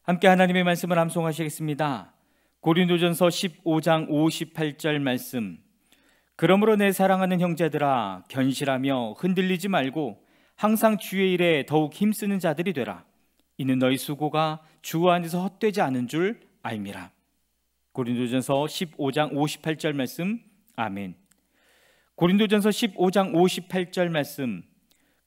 함께 하나님의 말씀을 암송하시겠습니다. 고린도전서 15장 58절 말씀. 그러므로 내 사랑하는 형제들아, 견실하며 흔들리지 말고 항상 주의 일에 더욱 힘쓰는 자들이 되라. 이는 너희 수고가 주 안에서 헛되지 않은 줄 알미라. 고린도전서 15장 58절 말씀. 아멘. 고린도전서 15장 58절 말씀.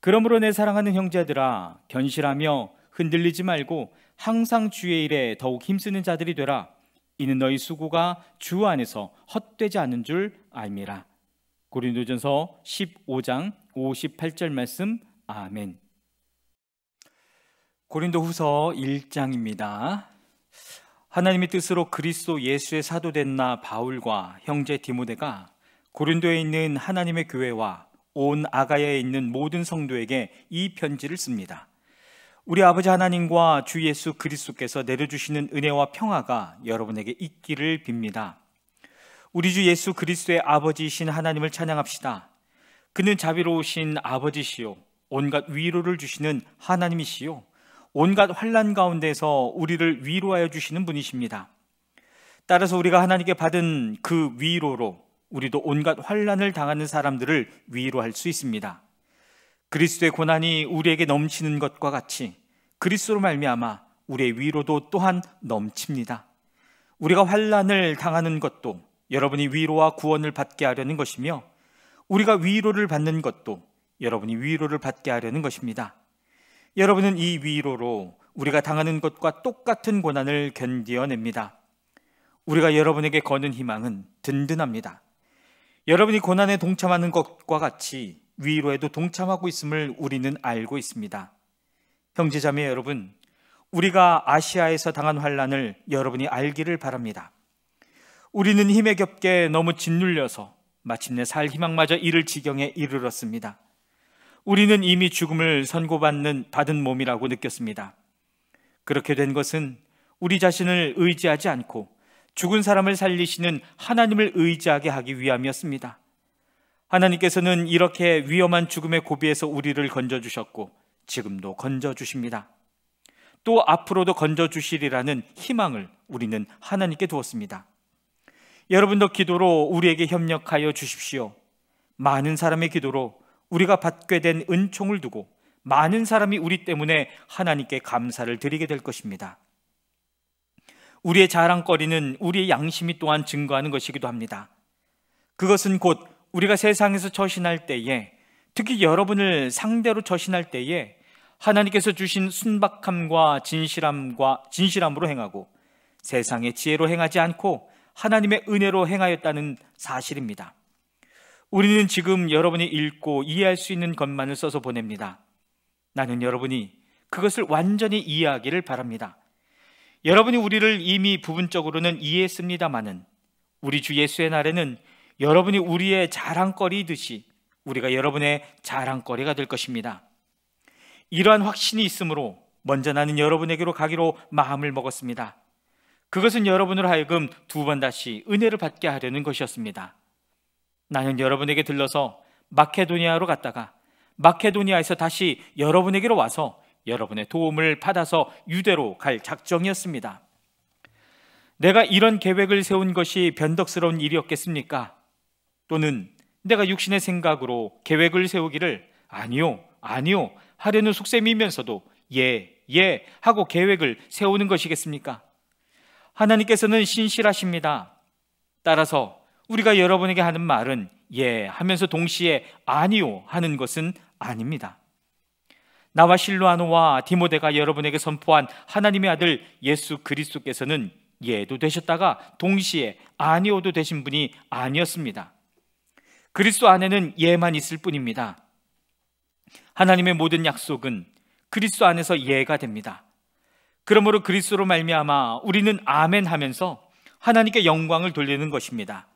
그러므로 내 사랑하는 형제들아, 견실하며 흔들리지 말고 항상 주의 일에 더욱 힘쓰는 자들이 되라. 이는 너희 수고가 주 안에서 헛되지 않은 줄 알미라. 고린도전서 15장 58절 말씀. 아멘. 고린도후서 1장입니다. 하나님의 뜻으로 그리스도 예수의 사도된 나 바울과 형제 디모데가 고린도에 있는 하나님의 교회와 온 아가야에 있는 모든 성도에게 이 편지를 씁니다. 우리 아버지 하나님과 주 예수 그리스도께서 내려주시는 은혜와 평화가 여러분에게 있기를 빕니다. 우리 주 예수 그리스도의 아버지이신 하나님을 찬양합시다. 그는 자비로우신 아버지시요, 온갖 위로를 주시는 하나님이시요, 온갖 환난 가운데서 우리를 위로하여 주시는 분이십니다. 따라서 우리가 하나님께 받은 그 위로로 우리도 온갖 환난을 당하는 사람들을 위로할 수 있습니다. 그리스도의 고난이 우리에게 넘치는 것과 같이 그리스도로 말미암아 우리의 위로도 또한 넘칩니다. 우리가 환난을 당하는 것도 여러분이 위로와 구원을 받게 하려는 것이며, 우리가 위로를 받는 것도 여러분이 위로를 받게 하려는 것입니다. 여러분은 이 위로로 우리가 당하는 것과 똑같은 고난을 견디어냅니다. 우리가 여러분에게 거는 희망은 든든합니다. 여러분이 고난에 동참하는 것과 같이 위로에도 동참하고 있음을 우리는 알고 있습니다. 형제자매 여러분, 우리가 아시아에서 당한 환난을 여러분이 알기를 바랍니다. 우리는 힘에 겹게 너무 짓눌려서 마침내 살 희망마저 잃을 지경에 이르렀습니다. 우리는 이미 죽음을 받은 몸이라고 느꼈습니다. 그렇게 된 것은 우리 자신을 의지하지 않고 죽은 사람을 살리시는 하나님을 의지하게 하기 위함이었습니다. 하나님께서는 이렇게 위험한 죽음의 고비에서 우리를 건져주셨고 지금도 건져주십니다. 또 앞으로도 건져주시리라는 희망을 우리는 하나님께 두었습니다. 여러분도 기도로 우리에게 협력하여 주십시오. 많은 사람의 기도로 우리가 받게 된 은총을 두고 많은 사람이 우리 때문에 하나님께 감사를 드리게 될 것입니다. 우리의 자랑거리는 우리의 양심이 또한 증거하는 것이기도 합니다. 그것은 곧 우리가 세상에서 처신할 때에, 특히 여러분을 상대로 처신할 때에 하나님께서 주신 순박함과 진실함으로 행하고 세상의 지혜로 행하지 않고 하나님의 은혜로 행하였다는 사실입니다. 우리는 지금 여러분이 읽고 이해할 수 있는 것만을 써서 보냅니다. 나는 여러분이 그것을 완전히 이해하기를 바랍니다. 여러분이 우리를 이미 부분적으로는 이해했습니다마는 우리 주 예수의 날에는 여러분이 우리의 자랑거리이듯이 우리가 여러분의 자랑거리가 될 것입니다. 이러한 확신이 있으므로 먼저 나는 여러분에게로 가기로 마음을 먹었습니다. 그것은 여러분으로 하여금 두 번 다시 은혜를 받게 하려는 것이었습니다. 나는 여러분에게 들러서 마케도니아로 갔다가 마케도니아에서 다시 여러분에게로 와서 여러분의 도움을 받아서 유대로 갈 작정이었습니다. 내가 이런 계획을 세운 것이 변덕스러운 일이었겠습니까? 또는 내가 육신의 생각으로 계획을 세우기를 아니요 하려는 속셈이면서도 예 하고 계획을 세우는 것이겠습니까? 하나님께서는 신실하십니다. 따라서 우리가 여러분에게 하는 말은 예 하면서 동시에 아니요 하는 것은 아닙니다. 나와 실로아노와 디모데가 여러분에게 선포한 하나님의 아들 예수 그리스도께서는 예도 되셨다가 동시에 아니오도 되신 분이 아니었습니다. 그리스도 안에는 예만 있을 뿐입니다. 하나님의 모든 약속은 그리스도 안에서 예가 됩니다. 그러므로 그리스도로 말미암아 우리는 아멘 하면서 하나님께 영광을 돌리는 것입니다.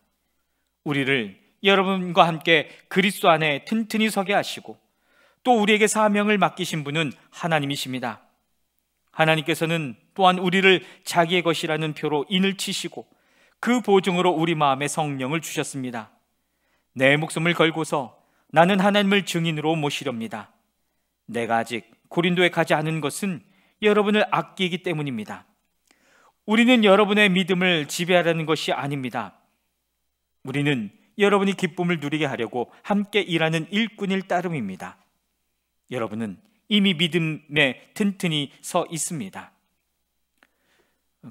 우리를 여러분과 함께 그리스도 안에 튼튼히 서게 하시고 또 우리에게 사명을 맡기신 분은 하나님이십니다. 하나님께서는 또한 우리를 자기의 것이라는 표로 인을 치시고 그 보증으로 우리 마음에 성령을 주셨습니다. 내 목숨을 걸고서 나는 하나님을 증인으로 모시렵니다. 내가 아직 고린도에 가지 않은 것은 여러분을 아끼기 때문입니다. 우리는 여러분의 믿음을 지배하려는 것이 아닙니다. 우리는 여러분이 기쁨을 누리게 하려고 함께 일하는 일꾼일 따름입니다. 여러분은 이미 믿음에 튼튼히 서 있습니다.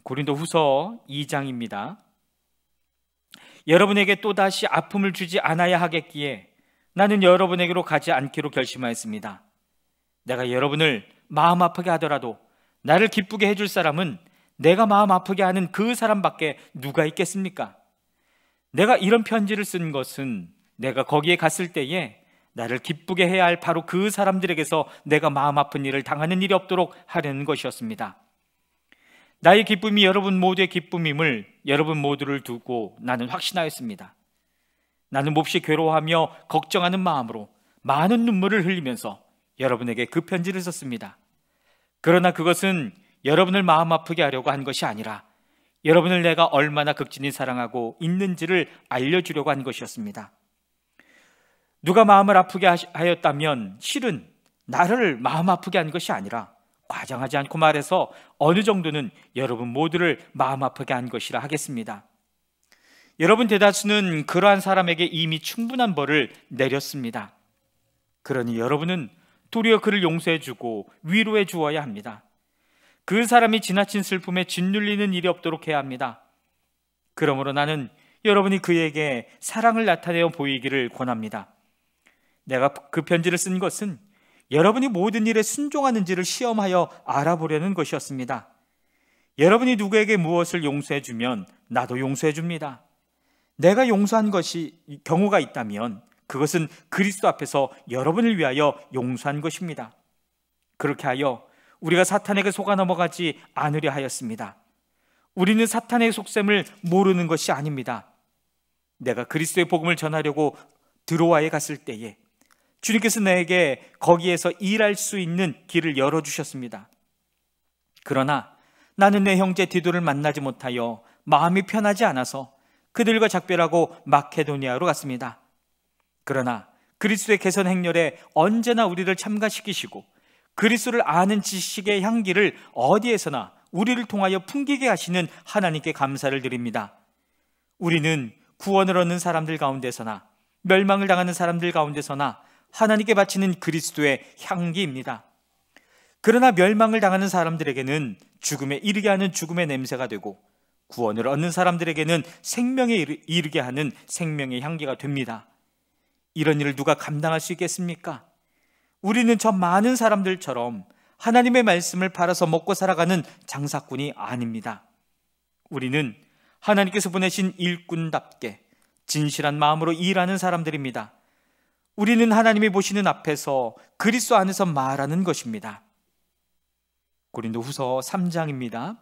고린도후서 2장입니다. 여러분에게 또다시 아픔을 주지 않아야 하겠기에 나는 여러분에게로 가지 않기로 결심하였습니다. 내가 여러분을 마음 아프게 하더라도 나를 기쁘게 해줄 사람은 내가 마음 아프게 하는 그 사람밖에 누가 있겠습니까? 내가 이런 편지를 쓴 것은 내가 거기에 갔을 때에 나를 기쁘게 해야 할 바로 그 사람들에게서 내가 마음 아픈 일을 당하는 일이 없도록 하려는 것이었습니다. 나의 기쁨이 여러분 모두의 기쁨임을 여러분 모두를 두고 나는 확신하였습니다. 나는 몹시 괴로워하며 걱정하는 마음으로 많은 눈물을 흘리면서 여러분에게 그 편지를 썼습니다. 그러나 그것은 여러분을 마음 아프게 하려고 한 것이 아니라 여러분을 내가 얼마나 극진히 사랑하고 있는지를 알려주려고 한 것이었습니다. 누가 마음을 아프게 하였다면 실은 나를 마음 아프게 한 것이 아니라 과장하지 않고 말해서 어느 정도는 여러분 모두를 마음 아프게 한 것이라 하겠습니다. 여러분 대다수는 그러한 사람에게 이미 충분한 벌을 내렸습니다. 그러니 여러분은 도리어 그를 용서해주고 위로해 주어야 합니다. 그 사람이 지나친 슬픔에 짓눌리는 일이 없도록 해야 합니다. 그러므로 나는 여러분이 그에게 사랑을 나타내어 보이기를 권합니다. 내가 그 편지를 쓴 것은 여러분이 모든 일에 순종하는지를 시험하여 알아보려는 것이었습니다. 여러분이 누구에게 무엇을 용서해 주면 나도 용서해 줍니다. 내가 용서한 것이 경우가 있다면 그것은 그리스도 앞에서 여러분을 위하여 용서한 것입니다. 그렇게 하여 우리가 사탄에게 속아 넘어가지 않으려 하였습니다. 우리는 사탄의 속셈을 모르는 것이 아닙니다. 내가 그리스도의 복음을 전하려고 드로아에 갔을 때에 주님께서 내게 거기에서 일할 수 있는 길을 열어주셨습니다. 그러나 나는 내 형제 디도를 만나지 못하여 마음이 편하지 않아서 그들과 작별하고 마케도니아로 갔습니다. 그러나 그리스도의 개선 행렬에 언제나 우리를 참가시키시고 그리스도를 아는 지식의 향기를 어디에서나 우리를 통하여 풍기게 하시는 하나님께 감사를 드립니다. 우리는 구원을 얻는 사람들 가운데서나 멸망을 당하는 사람들 가운데서나 하나님께 바치는 그리스도의 향기입니다. 그러나 멸망을 당하는 사람들에게는 죽음에 이르게 하는 죽음의 냄새가 되고 구원을 얻는 사람들에게는 생명에 이르게 하는 생명의 향기가 됩니다. 이런 일을 누가 감당할 수 있겠습니까? 우리는 저 많은 사람들처럼 하나님의 말씀을 팔아서 먹고 살아가는 장사꾼이 아닙니다. 우리는 하나님께서 보내신 일꾼답게 진실한 마음으로 일하는 사람들입니다. 우리는 하나님이 보시는 앞에서 그리스도 안에서 말하는 것입니다. 고린도후서 3장입니다.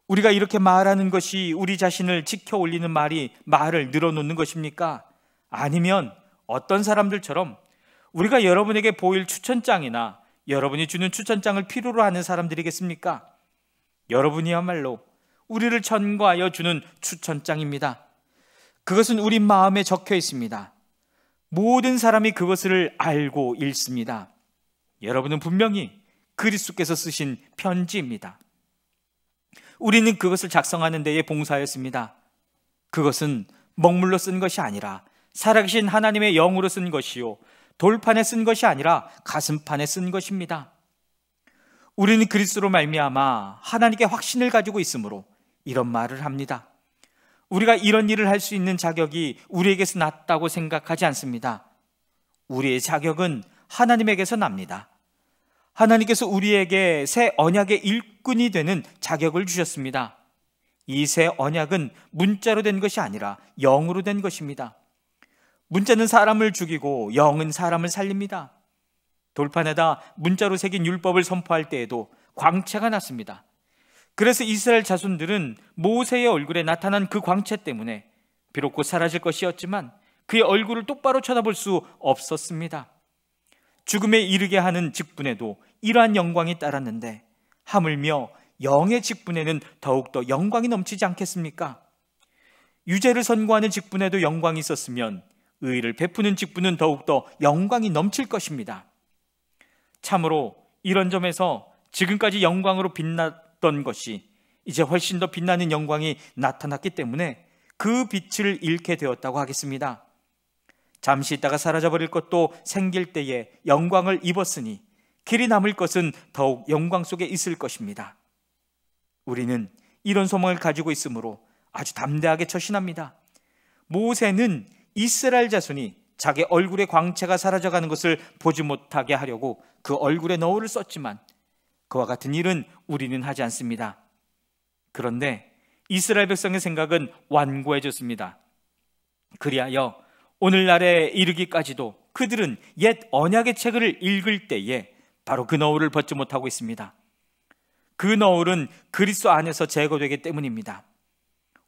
우리가 이렇게 말하는 것이 우리 자신을 지켜 올리는 말을 늘어놓는 것입니까? 아니면 어떤 사람들처럼 우리가 여러분에게 보일 추천장이나 여러분이 주는 추천장을 필요로 하는 사람들이겠습니까? 여러분이야말로 우리를 천거하여 주는 추천장입니다. 그것은 우리 마음에 적혀 있습니다. 모든 사람이 그것을 알고 읽습니다. 여러분은 분명히 그리스도께서 쓰신 편지입니다. 우리는 그것을 작성하는 데에 봉사하였습니다. 그것은 먹물로 쓴 것이 아니라 살아계신 하나님의 영으로 쓴 것이요 돌판에 쓴 것이 아니라 가슴판에 쓴 것입니다. 우리는 그리스도로 말미암아 하나님께 확신을 가지고 있으므로 이런 말을 합니다. 우리가 이런 일을 할 수 있는 자격이 우리에게서 났다고 생각하지 않습니다. 우리의 자격은 하나님에게서 납니다. 하나님께서 우리에게 새 언약의 일꾼이 되는 자격을 주셨습니다. 이 새 언약은 문자로 된 것이 아니라 영으로 된 것입니다. 문자는 사람을 죽이고 영은 사람을 살립니다. 돌판에다 문자로 새긴 율법을 선포할 때에도 광채가 났습니다. 그래서 이스라엘 자손들은 모세의 얼굴에 나타난 그 광채 때문에 비록 곧 사라질 것이었지만 그의 얼굴을 똑바로 쳐다볼 수 없었습니다. 죽음에 이르게 하는 직분에도 이러한 영광이 따랐는데 하물며 영의 직분에는 더욱더 영광이 넘치지 않겠습니까? 유죄를 선고하는 직분에도 영광이 있었으면 의를 베푸는 직분은 더욱더 영광이 넘칠 것입니다. 참으로 이런 점에서 지금까지 영광으로 빛났던 것이 이제 훨씬 더 빛나는 영광이 나타났기 때문에 그 빛을 잃게 되었다고 하겠습니다. 잠시 있다가 사라져버릴 것도 생길 때에 영광을 입었으니 길이 남을 것은 더욱 영광 속에 있을 것입니다. 우리는 이런 소망을 가지고 있으므로 아주 담대하게 처신합니다. 모세는 이스라엘 자손이 자기 얼굴의 광채가 사라져가는 것을 보지 못하게 하려고 그 얼굴에 너울을 썼지만 그와 같은 일은 우리는 하지 않습니다. 그런데 이스라엘 백성의 생각은 완고해졌습니다. 그리하여 오늘날에 이르기까지도 그들은 옛 언약의 책을 읽을 때에 바로 그 너울을 벗지 못하고 있습니다. 그 너울은 그리스도 안에서 제거되기 때문입니다.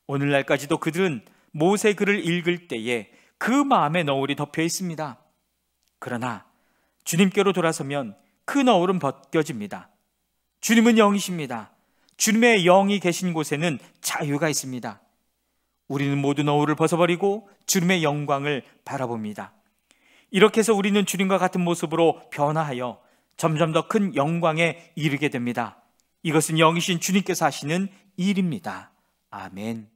오늘날까지도 그들은 모세 글을 읽을 때에 그 마음의 너울이 덮여 있습니다. 그러나 주님께로 돌아서면 그 너울은 벗겨집니다. 주님은 영이십니다. 주님의 영이 계신 곳에는 자유가 있습니다. 우리는 모두 너울을 벗어버리고 주님의 영광을 바라봅니다. 이렇게 해서 우리는 주님과 같은 모습으로 변화하여 점점 더 큰 영광에 이르게 됩니다. 이것은 영이신 주님께서 하시는 일입니다. 아멘.